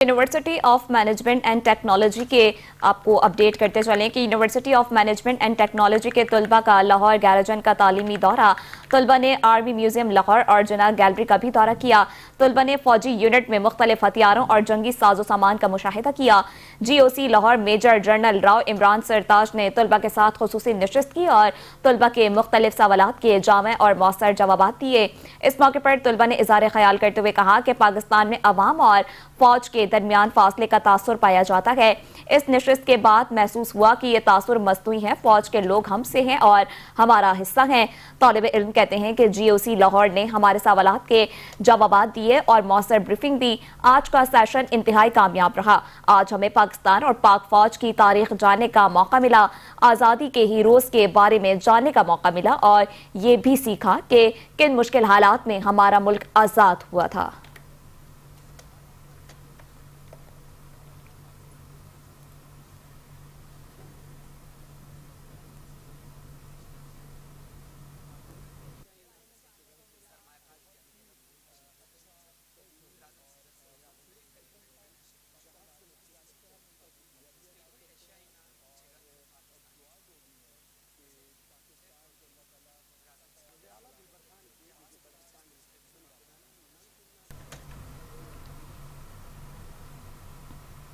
University of management and technology کے آپ کو اپڈیٹ کرتے چلیں کہ university of management and technology کے طلبہ کا لاہور 11 جون کا تعلیمی دورہ۔ طلبہ نے آرمی میوزیم لاہور اور جناح گیلری کا بھی دورہ کیا۔ طلبہ نے فوجی یونٹ میں مختلف ہتھیاروں اور جنگی ساز و سامان کا مشاہدہ کیا۔ جی او سی لاہور میجر جنرل راؤ عمران سرتاج نے طلبہ کے ساتھ خصوصی نشست کی اور طلبہ کے مختلف سوالات کے جامع اور مؤثر جوابات دیے۔ اس موقع پر طلبہ نے اظہار خیال کرتے ہوئے کہا کہ پاکستان میں عوام اور فوج کے درمیان فاصلے کا تاثر پایا جاتا ہے۔ اس نشست کے بعد محسوس ہوا کہ یہ تاثر مصنوعی ہے، فوج کے لوگ ہم سے ہیں اور ہمارا حصہ ہیں۔ طالب علم کہتے ہیں کہ جی او سی لاہور نے ہمارے سوالات کے جوابات دیے اور مؤثر بریفنگ دی۔ آج کا سیشن انتہائی کامیاب رہا۔ آج ہمیں پاکستان اور پاک فوج کی تاریخ جاننے کا موقع ملا، آزادی کے ہیروز کے بارے میں جاننے کا موقع ملا اور یہ بھی سیکھا کہ کن مشکل حالات میں ہمارا ملک آزاد ہوا تھا۔